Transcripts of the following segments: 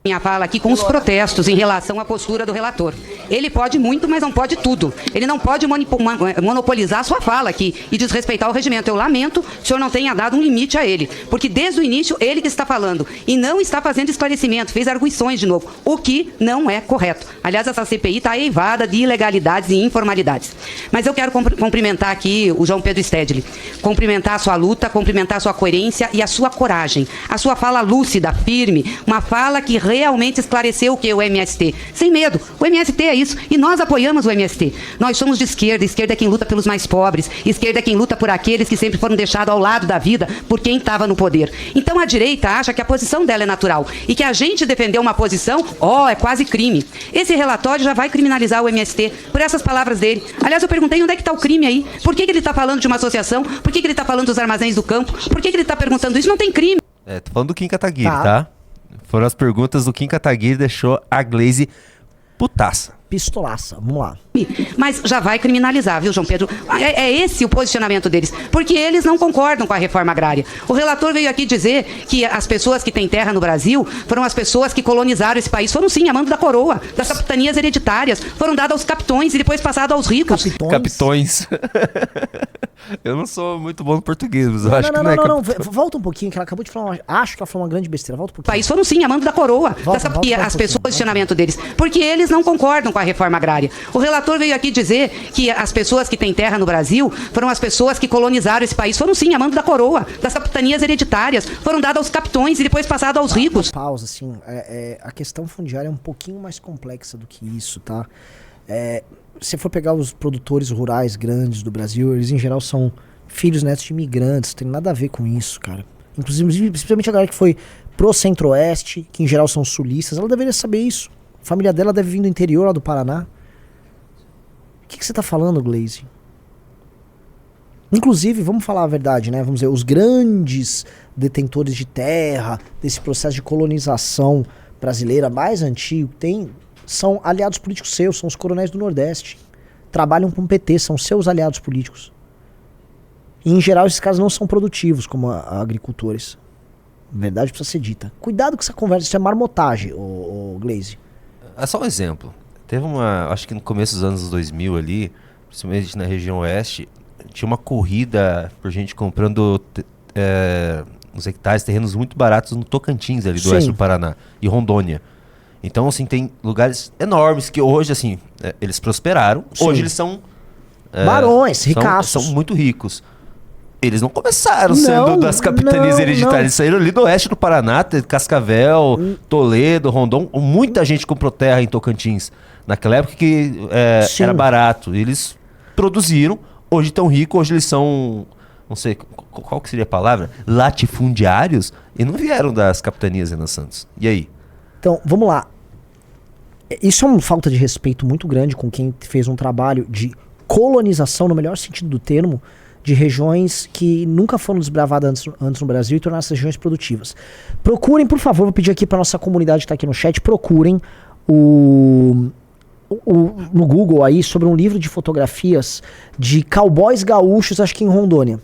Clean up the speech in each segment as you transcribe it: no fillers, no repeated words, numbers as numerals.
Minha fala aqui com os protestos em relação à postura do relator. Ele pode muito, mas não pode tudo. Ele não pode monopolizar a sua fala aqui e desrespeitar o regimento. Eu lamento que o senhor não tenha dado um limite a ele, porque desde o início ele que está falando e não está fazendo esclarecimento, fez arguições de novo, o que não é correto. Aliás, essa CPI está eivada de ilegalidades e informalidades. Mas eu quero cumprimentar aqui o João Pedro Stedley, cumprimentar a sua luta, cumprimentar a sua coerência e a sua coragem, a sua fala lúcida, firme, uma fala que realmente esclareceu o que é o MST. Sem medo. O MST é isso. E nós apoiamos o MST. Nós somos de esquerda. Esquerda é quem luta pelos mais pobres. Esquerda é quem luta por aqueles que sempre foram deixados ao lado da vida por quem estava no poder. Então a direita acha que a posição dela é natural. E que a gente defender uma posição, é quase crime. Esse relatório já vai criminalizar o MST por essas palavras dele. Aliás, eu perguntei onde é que está o crime aí. Por que ele está falando de uma associação? Por que ele está falando dos armazéns do campo? Por que ele está perguntando isso? Não tem crime. Tô falando do Kim Kataguiri, tá? Foram as perguntas do Kim Kataguiri, deixou a Glaze putaça. Pistolaça, vamos lá. Mas já vai criminalizar, viu, João Pedro? É esse o posicionamento deles, porque eles não concordam com a reforma agrária. O relator veio aqui dizer que as pessoas que têm terra no Brasil foram as pessoas que colonizaram esse país. Foram sim, a mando da coroa, das capitanias hereditárias. Foram dadas aos capitões e depois passado aos ricos. Capitões. Eu não sou muito bom no português, mas eu acho que não. Volta um pouquinho, que ela acabou de falar acho que ela falou uma grande besteira. Volta um pouquinho. País foram sim, a mando da coroa. As pessoas, o posicionamento deles, porque eles não concordam com a reforma agrária. O relator veio aqui dizer que as pessoas que têm terra no Brasil foram as pessoas que colonizaram esse país. Foram sim, a mando da coroa, das capitanias hereditárias. Foram dadas aos capitões e depois passado aos ricos. Pausa, assim, a questão fundiária é um pouquinho mais complexa do que isso, tá? Se for pegar os produtores rurais grandes do Brasil, eles em geral são filhos, netos de imigrantes, tem nada a ver com isso, cara. Inclusive, principalmente a galera que foi pro Centro-Oeste, que em geral são sulistas, ela deveria saber isso. A família dela deve vir do interior lá do Paraná. O que você tá falando, Glaze? Inclusive, vamos falar a verdade, né? Vamos dizer, os grandes detentores de terra, desse processo de colonização brasileira mais antigo, são aliados políticos seus, são os coronéis do Nordeste. Trabalham com o PT, são seus aliados políticos. E, em geral, esses caras não são produtivos como agricultores. A verdade precisa ser dita. Cuidado com essa conversa, isso é marmotagem, ô Glaze. É só um exemplo. Teve acho que no começo dos anos 2000 ali, principalmente na região oeste, tinha uma corrida por gente comprando uns hectares, terrenos muito baratos no Tocantins ali do oeste do Paraná e Rondônia. Então, assim, tem lugares enormes que hoje, assim, eles prosperaram. Sim. Hoje eles são... barões, ricaços. São muito ricos. Eles não começaram sendo das capitanias hereditárias. Eles saíram ali do oeste do Paraná, Cascavel, Toledo, Rondon. Muita gente comprou terra em Tocantins. Naquela época que era barato. Eles produziram. Hoje estão ricos. Hoje eles são... Não sei, qual que seria a palavra? Latifundiários. E não vieram das capitanias, Renan Santos. E aí? Então, vamos lá. Isso é uma falta de respeito muito grande com quem fez um trabalho de colonização, no melhor sentido do termo, de regiões que nunca foram desbravadas antes no Brasil e tornar essas regiões produtivas. Procurem, por favor, vou pedir aqui para nossa comunidade que está aqui no chat, procurem no Google aí sobre um livro de fotografias de cowboys gaúchos, acho que em Rondônia.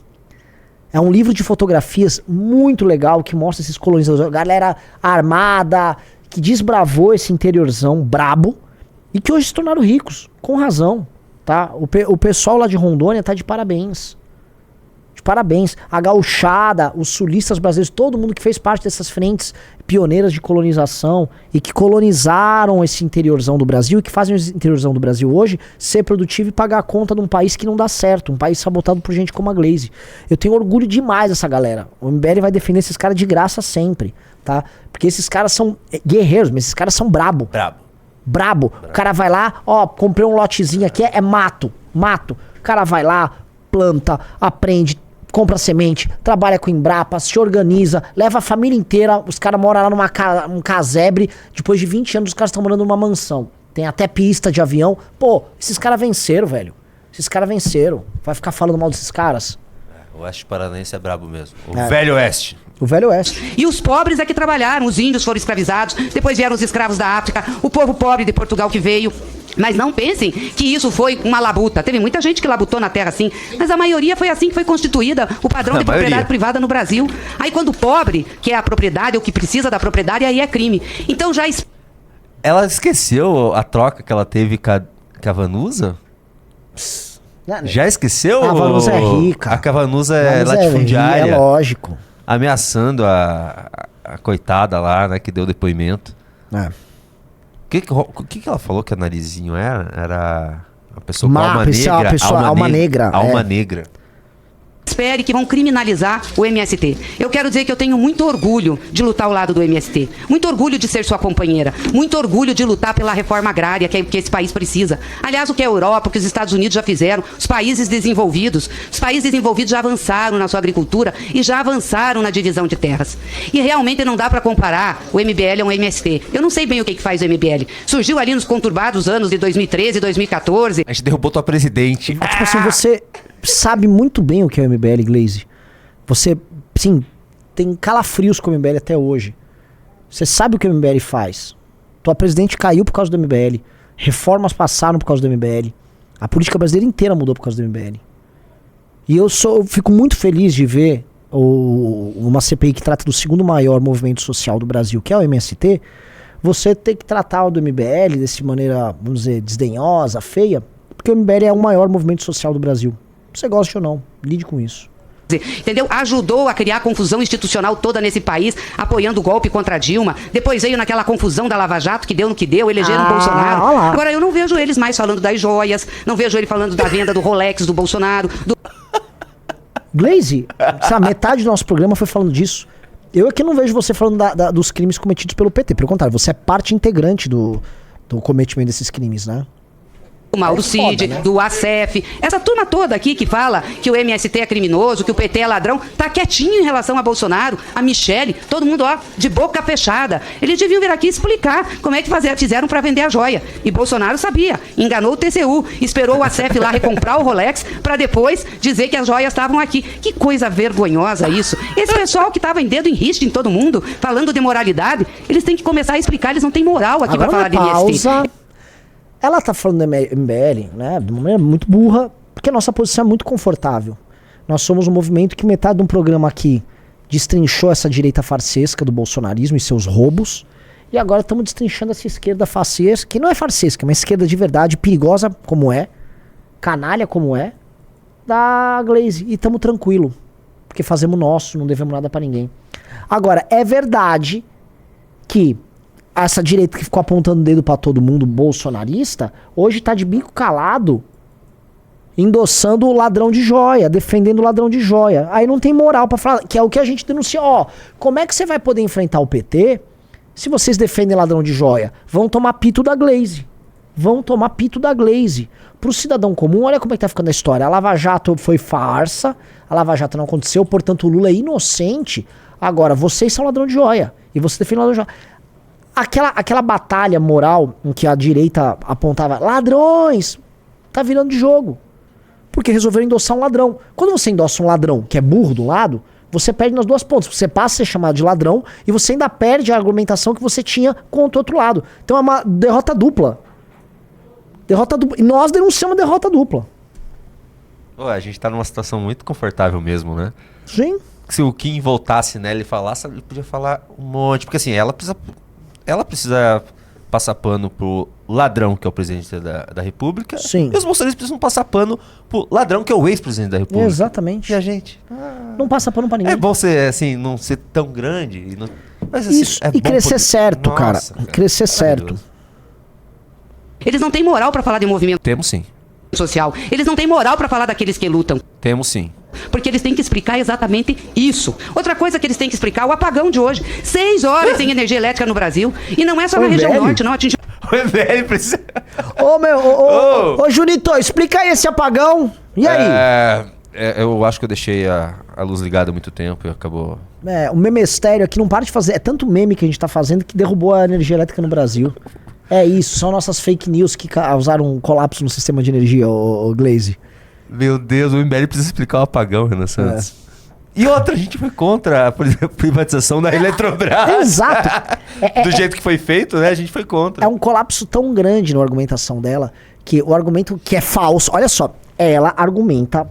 É um livro de fotografias muito legal que mostra esses colonizadores, galera armada, que desbravou esse interiorzão brabo e que hoje se tornaram ricos, com razão, tá? O pessoal lá de Rondônia tá de parabéns. De parabéns. A gauchada, os sulistas brasileiros, todo mundo que fez parte dessas frentes pioneiras de colonização e que colonizaram esse interiorzão do Brasil e que fazem esse interiorzão do Brasil hoje ser produtivo e pagar a conta de um país que não dá certo, um país sabotado por gente como a Glaze. Eu tenho orgulho demais dessa galera. O MBL vai defender esses caras de graça sempre, tá? Porque esses caras são guerreiros, mas esses caras são brabo. Brabo. O cara vai lá, comprei um lotezinho aqui, é mato. O cara vai lá, planta, aprende, compra semente, trabalha com Embrapa, se organiza, leva a família inteira, os caras moram lá num casebre, depois de 20 anos os caras estão morando numa mansão. Tem até pista de avião. Pô, esses caras venceram, velho. Vai ficar falando mal desses caras? O Oeste Paranaense é brabo mesmo. Velho Oeste. O Velho Oeste. E os pobres é que trabalharam, os índios foram escravizados, depois vieram os escravos da África, o povo pobre de Portugal que veio. Mas não pensem que isso foi uma labuta. Teve muita gente que labutou na terra assim, mas a maioria foi assim que foi constituída o padrão de propriedade privada no Brasil. Aí quando o pobre quer a propriedade ou que precisa da propriedade, aí é crime. Então já... Ela esqueceu a troca que ela teve com a Vanusa? Já esqueceu? A Vanusa é rica. A Vanusa é latifundiária. É lógico. Ameaçando a coitada lá, né, que deu depoimento. É. O que ela falou que a narizinho era? Era a pessoa com alma negra. Alma negra. Espere que vão criminalizar o MST. Eu quero dizer que eu tenho muito orgulho de lutar ao lado do MST. Muito orgulho de ser sua companheira. Muito orgulho de lutar pela reforma agrária que esse país precisa. Aliás, o que a Europa, o que os Estados Unidos já fizeram, os países desenvolvidos já avançaram na sua agricultura e já avançaram na divisão de terras. E realmente não dá para comparar o MBL ao MST. Eu não sei bem o que faz o MBL. Surgiu ali nos conturbados anos de 2013 e 2014. A gente derrubou tua presidente. Tipo assim, você sabe muito bem o que é o MBL, Glaze. Você, sim, tem calafrios com o MBL até hoje. Você sabe o que o MBL faz. Tua presidente caiu por causa do MBL. Reformas passaram por causa do MBL. A política brasileira inteira mudou por causa do MBL. E eu fico muito feliz de ver uma CPI que trata do segundo maior movimento social do Brasil, que é o MST, você ter que tratar o do MBL dessa maneira, vamos dizer, desdenhosa, feia, porque o MBL é o maior movimento social do Brasil. Você gosta ou não, lide com isso. Entendeu? Ajudou a criar a confusão institucional toda nesse país, apoiando o golpe contra a Dilma. Depois veio naquela confusão da Lava Jato, que deu no que deu, elegeram o Bolsonaro. Olá. Agora, eu não vejo eles mais falando das joias, não vejo ele falando da venda do Rolex do Bolsonaro. Glaze, sabe, metade do nosso programa foi falando disso. Eu aqui não vejo você falando dos crimes cometidos pelo PT. Pelo contrário, você é parte integrante do cometimento desses crimes, né? Do Mauro Cid, né? Do ACF, essa turma toda aqui que fala que o MST é criminoso, que o PT é ladrão, tá quietinho em relação a Bolsonaro, a Michele, todo mundo, ó, de boca fechada. Eles deviam vir aqui explicar como é que fizeram para vender a joia. E Bolsonaro sabia, enganou o TCU, esperou o ACF lá recomprar o Rolex para depois dizer que as joias estavam aqui. Que coisa vergonhosa isso. Esse pessoal que tava em dedo em riste em todo mundo, falando de moralidade, eles têm que começar a explicar, eles não têm moral aqui para falar de MST. Ela tá falando do MBL, né, de uma maneira muito burra, porque a nossa posição é muito confortável. Nós somos um movimento que metade de um programa aqui destrinchou essa direita farsesca do bolsonarismo e seus roubos, e agora estamos destrinchando essa esquerda farsesca, que não é farsesca, é uma esquerda de verdade, perigosa como é, canalha como é, da Glaze. E estamos tranquilo, porque fazemos nosso, não devemos nada pra ninguém. Agora, é verdade que essa direita que ficou apontando o dedo pra todo mundo, bolsonarista, hoje tá de bico calado, endossando o ladrão de joia, defendendo o ladrão de joia. Aí não tem moral pra falar, que é o que a gente denuncia. Ó, como é que você vai poder enfrentar o PT se vocês defendem ladrão de joia? Vão tomar pito da Glaze. Vão tomar pito da Glaze. Pro cidadão comum, olha como é que tá ficando a história. A Lava Jato foi farsa, a Lava Jato não aconteceu, portanto o Lula é inocente. Agora, vocês são ladrão de joia. E você defende ladrão de joia. Aquela batalha moral em que a direita apontava ladrões, tá virando de jogo. Porque resolveram endossar um ladrão. Quando você endossa um ladrão que é burro do lado, você perde nas duas pontas. Você passa a ser chamado de ladrão e você ainda perde a argumentação que você tinha contra o outro lado. Então é uma derrota dupla. Derrota dupla. E nós denunciamos a derrota dupla. Ué, a gente tá numa situação muito confortável mesmo, né? Sim. Se o Kim voltasse nela e falasse, ele podia falar um monte. Porque assim, ela precisa passar pano pro ladrão, que é o presidente da República. Sim. E os bolsonaristas precisam passar pano pro ladrão, que é o ex-presidente da República. Exatamente. E a gente? Não passa pano pra ninguém. É bom ser, assim, não ser tão grande. E não, mas, assim, isso, é e bom crescer poder... certo, Nossa, cara. Crescer certo. Eles não têm moral pra falar de movimento Temos sim. social. Eles não têm moral pra falar daqueles que lutam. Temos sim. Porque eles têm que explicar exatamente isso. Outra coisa que eles têm que explicar, o apagão de hoje. 6 horas sem energia elétrica no Brasil. E não é só na região norte, não. Atingiu... O MBL precisa... Ô, Junito, explica aí esse apagão. E aí? Eu acho que eu deixei a luz ligada há muito tempo e acabou... O memestério aqui não para de fazer. É tanto meme que a gente tá fazendo que derrubou a energia elétrica no Brasil. É isso, são nossas fake news que causaram um colapso no sistema de energia, ô Glaze. Meu Deus, o MBL precisa explicar o apagão, Renan Santos. E outra, a gente foi contra, por exemplo, a privatização da Eletrobras. Exato. Do jeito que foi feito, né? A gente foi contra. É um colapso tão grande na argumentação dela, que o argumento que é falso... Olha só, ela argumenta...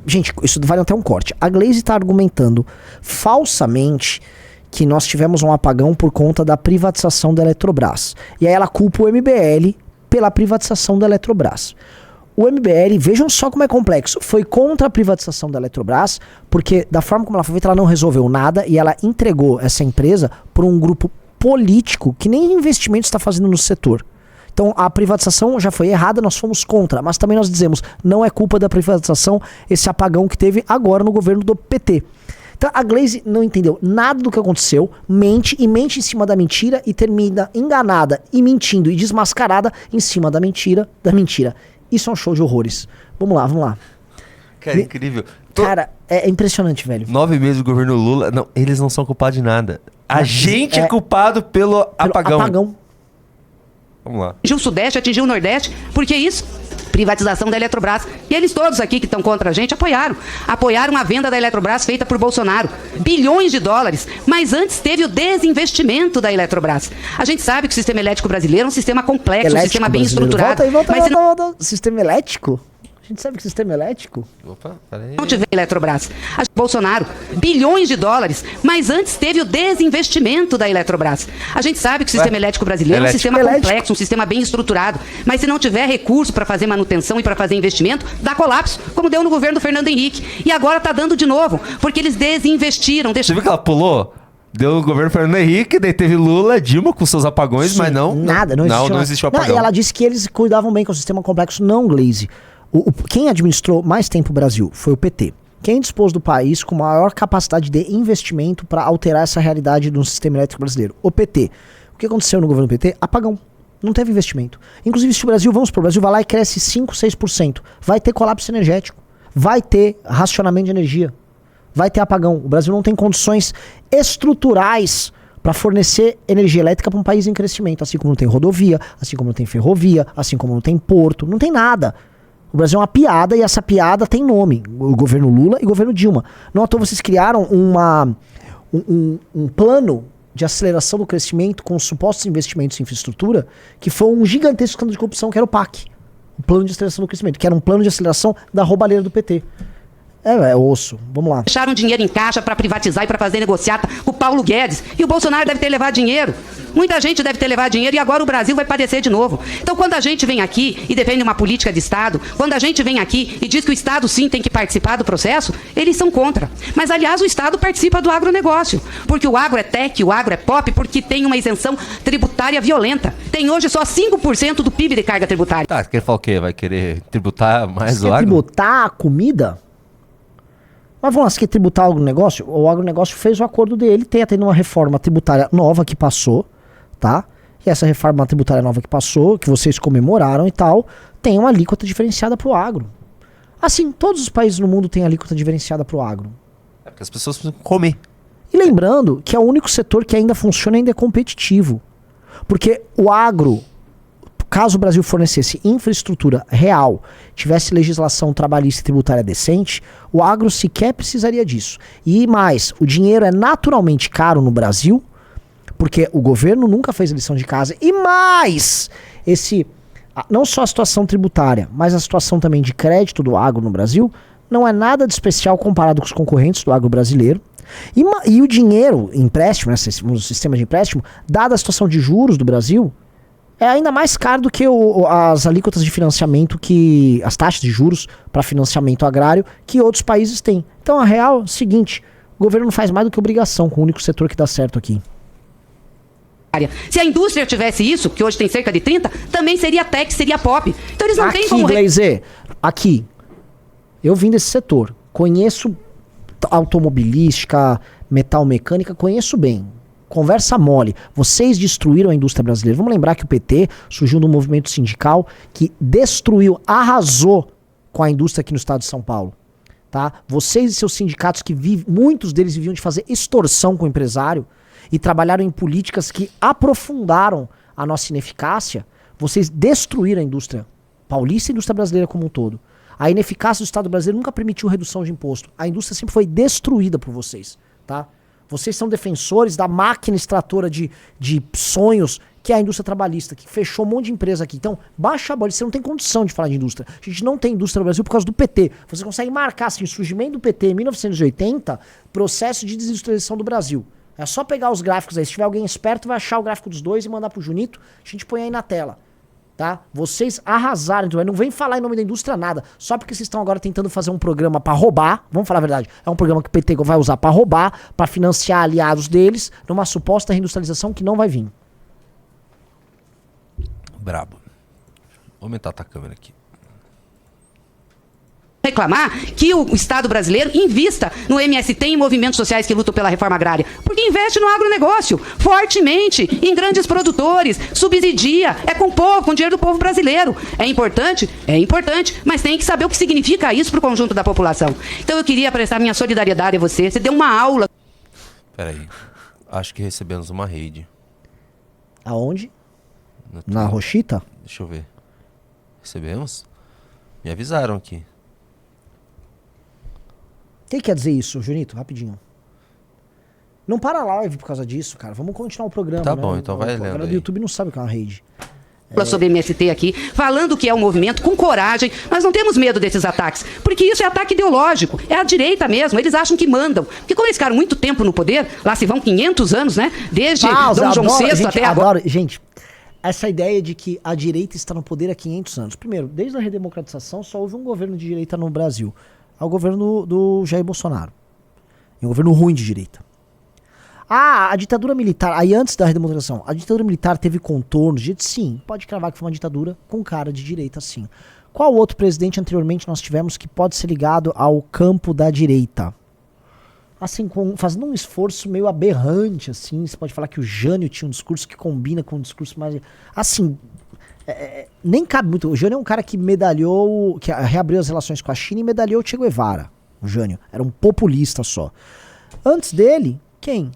Gente, isso vale até um corte. A Glaze está argumentando falsamente que nós tivemos um apagão por conta da privatização da Eletrobras. E aí ela culpa o MBL pela privatização da Eletrobras. O MBL, vejam só como é complexo, foi contra a privatização da Eletrobras, porque da forma como ela foi feita, ela não resolveu nada e ela entregou essa empresa para um grupo político que nem investimento está fazendo no setor. Então a privatização já foi errada, nós fomos contra, mas também nós dizemos, não é culpa da privatização esse apagão que teve agora no governo do PT. Então a Glaze não entendeu nada do que aconteceu, mente em cima da mentira e termina enganada e mentindo e desmascarada em cima da mentira. Isso é um show de horrores. Vamos lá. Cara, incrível. Cara, é impressionante, velho. 9 meses do governo Lula, não, eles não são culpados de nada. A gente é culpado pelo apagão. Vamos lá. Atingiu o Sudeste, atingiu o Nordeste, por que isso? Privatização da Eletrobras. E eles todos aqui que estão contra a gente apoiaram. Apoiaram a venda da Eletrobras feita por Bolsonaro. Bilhões de dólares. Mas antes teve o desinvestimento da Eletrobras. A gente sabe que o sistema elétrico brasileiro é um sistema complexo, um sistema bem estruturado. Volta. Sistema elétrico? A gente sabe que sistema elétrico... Opa, peraí. Não tiver Eletrobras. Bolsonaro, bilhões de dólares, mas antes teve o desinvestimento da Eletrobras. A gente sabe que o sistema elétrico brasileiro é um sistema complexo, um sistema bem estruturado, mas se não tiver recurso para fazer manutenção e para fazer investimento, dá colapso, como deu no governo do Fernando Henrique. E agora está dando de novo, porque eles desinvestiram. Você viu que ela pulou? Deu no governo Fernando Henrique, daí teve Lula, Dilma com seus apagões, mas não... Nada, não existiu apagão. E ela disse que eles cuidavam bem com o sistema complexo, não, Glaze. Quem administrou mais tempo o Brasil foi o PT. Quem dispôs do país com maior capacidade de investimento para alterar essa realidade do sistema elétrico brasileiro? O PT. O que aconteceu no governo do PT? Apagão. Não teve investimento. Inclusive, se o Brasil, o Brasil vai lá e cresce 5, 6%, vai ter colapso energético, vai ter racionamento de energia, vai ter apagão. O Brasil não tem condições estruturais para fornecer energia elétrica para um país em crescimento, assim como não tem rodovia, assim como não tem ferrovia, assim como não tem porto, não tem nada. O Brasil é uma piada e essa piada tem nome. O governo Lula e o governo Dilma. Não à toa vocês criaram um plano de aceleração do crescimento com supostos investimentos em infraestrutura que foi um gigantesco escândalo de corrupção, que era o PAC. O plano de aceleração do crescimento, que era um plano de aceleração da roubalheira do PT. É osso. Vamos lá. Deixaram dinheiro em caixa para privatizar e para fazer negociata com o Paulo Guedes. E o Bolsonaro deve ter levado dinheiro. Muita gente deve ter levado dinheiro e agora o Brasil vai padecer de novo. Então, quando a gente vem aqui e defende uma política de Estado, quando a gente vem aqui e diz que o Estado sim tem que participar do processo, eles são contra. Mas, aliás, o Estado participa do agronegócio. Porque o agro é tech, o agro é pop, porque tem uma isenção tributária violenta. Tem hoje só 5% do PIB de carga tributária. Tá, quer falar o quê? Vai querer tributar mais você o quer agro? Tributar a comida? Mas vamos lá, você quer tributar o agronegócio? O agronegócio fez o acordo dele, tem até uma reforma tributária nova que passou, tá? E essa reforma tributária nova que passou, que vocês comemoraram e tal, tem uma alíquota diferenciada pro agro. Assim, todos os países no mundo têm alíquota diferenciada pro agro. É porque as pessoas precisam comer. E lembrando que é o único setor que ainda funciona e ainda é competitivo. Porque o agro, caso o Brasil fornecesse infraestrutura real, tivesse legislação trabalhista e tributária decente, o agro sequer precisaria disso. E mais, o dinheiro é naturalmente caro no Brasil, porque o governo nunca fez a lição de casa. E mais, não só a situação tributária, mas a situação também de crédito do agro no Brasil, não é nada de especial comparado com os concorrentes do agro brasileiro. E o dinheiro, empréstimo, o sistema de empréstimo, dada a situação de juros do Brasil, é ainda mais caro do que as alíquotas de financiamento, as taxas de juros para financiamento agrário que outros países têm. Então a real é o seguinte, o governo não faz mais do que obrigação com o único setor que dá certo aqui. Se a indústria tivesse isso, que hoje tem cerca de 30, também seria tech, seria pop. Então eles não têm como... Glaze, aqui, eu vim desse setor, conheço automobilística, metal mecânica, conheço bem. Conversa mole. Vocês destruíram a indústria brasileira. Vamos lembrar que o PT surgiu num movimento sindical que destruiu, arrasou com a indústria aqui no estado de São Paulo. Tá? Vocês e seus sindicatos, que muitos deles viviam de fazer extorsão com o empresário e trabalharam em políticas que aprofundaram a nossa ineficácia, vocês destruíram a indústria paulista e a indústria brasileira como um todo. A ineficácia do Estado brasileiro nunca permitiu redução de imposto. A indústria sempre foi destruída por vocês, tá? Vocês são defensores da máquina extratora de sonhos, que é a indústria trabalhista, que fechou um monte de empresa aqui. Então, baixa a bola, você não tem condição de falar de indústria. A gente não tem indústria no Brasil por causa do PT. Você consegue marcar, assim, o surgimento do PT em 1980, processo de desindustrialização do Brasil. É só pegar os gráficos aí. Se tiver alguém esperto, vai achar o gráfico dos dois e mandar pro Junito. A gente põe aí na tela. Tá? Vocês arrasaram. Então, não vem falar em nome da indústria nada. Só porque vocês estão agora tentando fazer um programa pra roubar. Vamos falar a verdade. É um programa que o PT vai usar pra roubar, pra financiar aliados deles, numa suposta reindustrialização que não vai vir. Brabo. Vou aumentar a tua câmera aqui. Reclamar que o Estado brasileiro invista no MST e em movimentos sociais que lutam pela reforma agrária. Porque investe no agronegócio, fortemente, em grandes produtores, subsidia, é com o povo, com o dinheiro do povo brasileiro. É importante? É importante, mas tem que saber o que significa isso para o conjunto da população. Então eu queria prestar minha solidariedade a você. Você deu uma aula. Peraí, acho que recebemos uma raid. Aonde? Na Rochita? Deixa eu ver. Recebemos? Me avisaram aqui. O que quer dizer isso, Junito? Rapidinho. Não para a live por causa disso, cara. Vamos continuar o programa. Tá né? bom, então vai A lendo galera do aí. YouTube não sabe o que é uma rede. Sobre MST aqui, falando que é um movimento com coragem. Nós não temos medo desses ataques, porque isso é ataque ideológico, é a direita mesmo, eles acham que mandam. Porque como eles ficaram muito tempo no poder, lá se vão 500 anos, né? Desde Dom João VI até agora. Gente, essa ideia de que a direita está no poder há 500 anos. Primeiro, desde a redemocratização só houve um governo de direita no Brasil. É o governo do Jair Bolsonaro. É um governo ruim de direita. A ditadura militar, aí antes da redemocratização, a ditadura militar teve contornos de, sim, pode cravar que foi uma ditadura com cara de direita, sim. Qual outro presidente anteriormente nós tivemos que pode ser ligado ao campo da direita? Assim, fazendo um esforço meio aberrante, assim, você pode falar que o Jânio tinha um discurso que combina com um discurso mais... Assim, nem cabe muito. O Jânio é um cara que medalhou, que reabriu as relações com a China e medalhou o Che Guevara. O Jânio era um populista só. Antes dele, quem?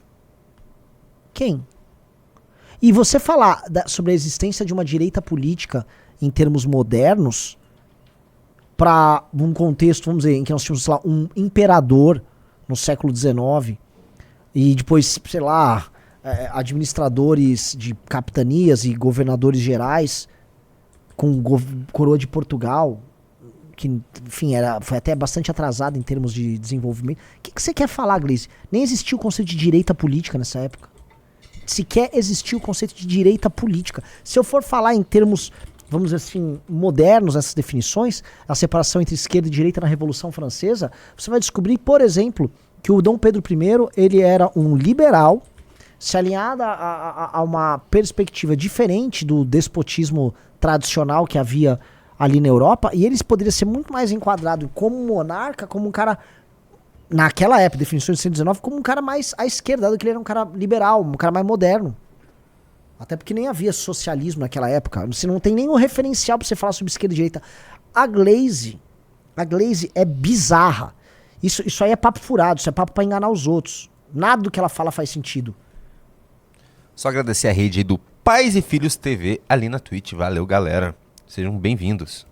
E você falar sobre a existência de uma direita política em termos modernos, para um contexto, vamos dizer, em que nós tínhamos, sei lá, um imperador no século XIX e depois, sei lá, administradores de capitanias e governadores gerais com coroa de Portugal, que, enfim, foi até bastante atrasado em termos de desenvolvimento. O que você quer falar, Gleice? Nem existia o conceito de direita política nessa época. Sequer existiu o conceito de direita política. Se eu for falar em termos, vamos dizer assim, modernos, essas definições, a separação entre esquerda e direita na Revolução Francesa, você vai descobrir, por exemplo, que o Dom Pedro I, ele era um liberal, se alinhado a uma perspectiva diferente do despotismo tradicional que havia ali na Europa, e ele poderia ser muito mais enquadrado como monarca, como um cara, naquela época, definição de 119, como um cara mais à esquerda, dado que ele era um cara liberal, um cara mais moderno. Até porque nem havia socialismo naquela época. Você não tem nenhum referencial pra você falar sobre esquerda e direita. A Gleice é bizarra. Isso aí é papo furado, isso é papo pra enganar os outros. Nada do que ela fala faz sentido. Só agradecer a rede aí do Pais e Filhos TV ali na Twitch. Valeu, galera. Sejam bem-vindos.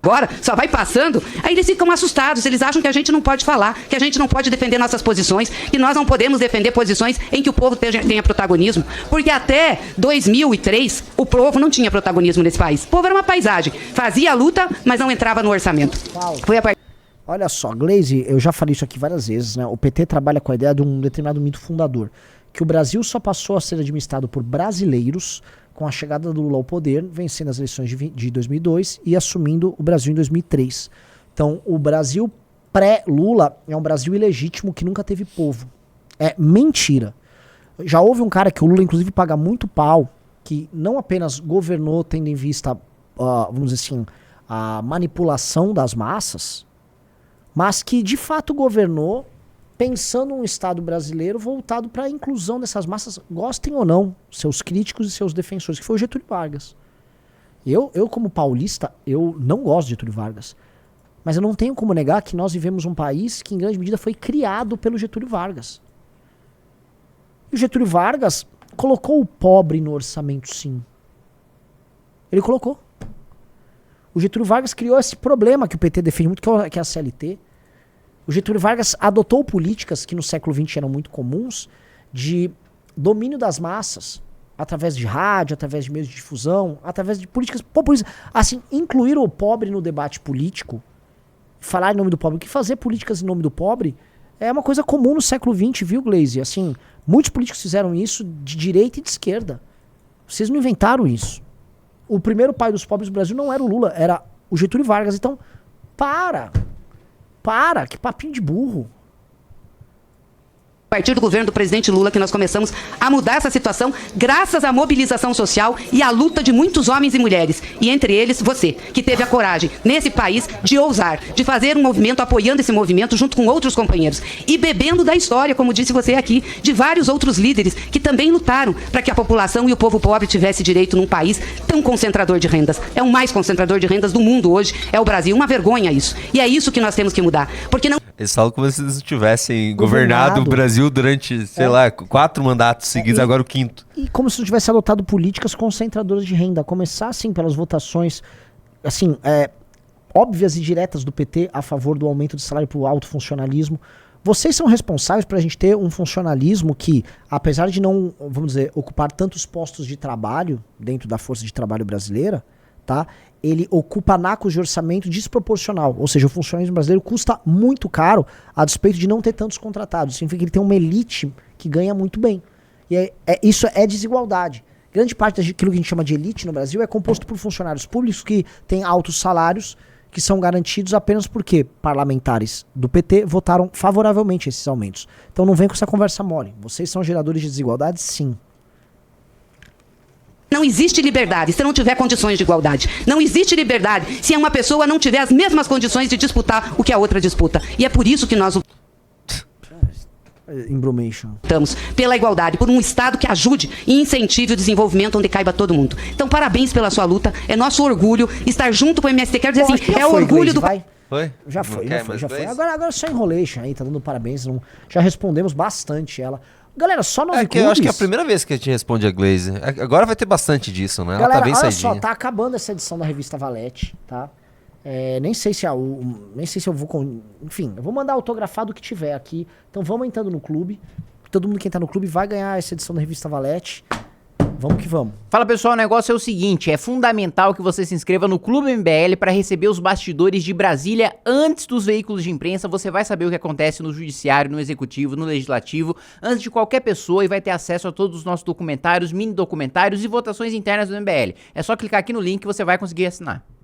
Agora, só vai passando, aí eles ficam assustados, eles acham que a gente não pode falar, que a gente não pode defender nossas posições, que nós não podemos defender posições em que o povo tenha protagonismo, porque até 2003 o povo não tinha protagonismo nesse país. O povo era uma paisagem, fazia a luta, mas não entrava no orçamento. Foi a partir... Olha só, Gleice, eu já falei isso aqui várias vezes, né? O PT trabalha com a ideia de um determinado mito fundador, que o Brasil só passou a ser administrado por brasileiros com a chegada do Lula ao poder, vencendo as eleições de 2002 e assumindo o Brasil em 2003. Então, o Brasil pré-Lula é um Brasil ilegítimo que nunca teve povo. É mentira. Já houve um cara que o Lula, inclusive, paga muito pau, que não apenas governou tendo em vista, vamos dizer assim, a manipulação das massas, mas que, de fato, governou pensando um Estado brasileiro voltado para a inclusão dessas massas, gostem ou não, seus críticos e seus defensores, que foi o Getúlio Vargas. Eu como paulista, eu não gosto de Getúlio Vargas, mas eu não tenho como negar que nós vivemos um país que em grande medida foi criado pelo Getúlio Vargas. E o Getúlio Vargas colocou o pobre no orçamento, sim. Ele colocou. O Getúlio Vargas criou esse problema que o PT defende muito, que é a CLT. O Getúlio Vargas adotou políticas que no século XX eram muito comuns, de domínio das massas, através de rádio, através de meios de difusão, através de políticas populistas. Assim, incluir o pobre no debate político, falar em nome do pobre, que fazer políticas em nome do pobre é uma coisa comum no século XX, viu, Gleisi? Assim, muitos políticos fizeram isso de direita e de esquerda. Vocês não inventaram isso. O primeiro pai dos pobres do Brasil não era o Lula, era o Getúlio Vargas. Então, para, que papinho de burro. A partir do governo do presidente Lula que nós começamos a mudar essa situação graças à mobilização social e à luta de muitos homens e mulheres. E entre eles, você, que teve a coragem, nesse país, de ousar, de fazer um movimento, apoiando esse movimento junto com outros companheiros. E bebendo da história, como disse você aqui, de vários outros líderes que também lutaram para que a população e o povo pobre tivesse direito num país tão concentrador de rendas. É o mais concentrador de rendas do mundo hoje, é o Brasil. Uma vergonha isso. E é isso que nós temos que mudar. Porque não... Eles falam como se eles tivessem governado o Brasil durante, sei lá, 4 mandatos seguidos, agora o 5º. E como se não tivesse adotado políticas concentradoras de renda. Começar, assim, pelas votações, assim, óbvias e diretas do PT a favor do aumento de salário para o alto funcionalismo. Vocês são responsáveis para a gente ter um funcionalismo que, apesar de não, vamos dizer, ocupar tantos postos de trabalho dentro da força de trabalho brasileira, tá? Ele ocupa nacos de orçamento desproporcional. Ou seja, o funcionalismo brasileiro custa muito caro a despeito de não ter tantos contratados. Significa que ele tem uma elite que ganha muito bem. E isso é desigualdade. Grande parte daquilo que a gente chama de elite no Brasil é composto por funcionários públicos que têm altos salários, que são garantidos apenas porque parlamentares do PT votaram favoravelmente a esses aumentos. Então não vem com essa conversa mole. Vocês são geradores de desigualdade, sim. Não existe liberdade se não tiver condições de igualdade. Não existe liberdade se uma pessoa não tiver as mesmas condições de disputar o que a outra disputa. E é por isso que nós lutamos pela igualdade, por um Estado que ajude e incentive o desenvolvimento onde caiba todo mundo. Então, parabéns pela sua luta. É nosso orgulho estar junto com o MST. Quero dizer assim, é o orgulho do... Foi? Já foi. Agora só enrolation aí, tá dando parabéns. Já respondemos bastante ela. Galera, só 9 clubes. Eu acho que é a primeira vez que a gente responde a Glaze. Agora vai ter bastante disso, né? Galera, ela tá bem olha saidinha. só, tá acabando essa edição da revista Valete, tá? Nem sei se eu vou... Enfim, eu vou mandar autografado o que tiver aqui. Então vamos entrando no clube. Todo mundo que entrar no clube vai ganhar essa edição da revista Valete. Vamos que vamos. Fala pessoal, o negócio é o seguinte, é fundamental que você se inscreva no Clube MBL para receber os bastidores de Brasília antes dos veículos de imprensa. Você vai saber o que acontece no judiciário, no executivo, no legislativo, antes de qualquer pessoa, e vai ter acesso a todos os nossos documentários, mini documentários e votações internas do MBL. É só clicar aqui no link que você vai conseguir assinar.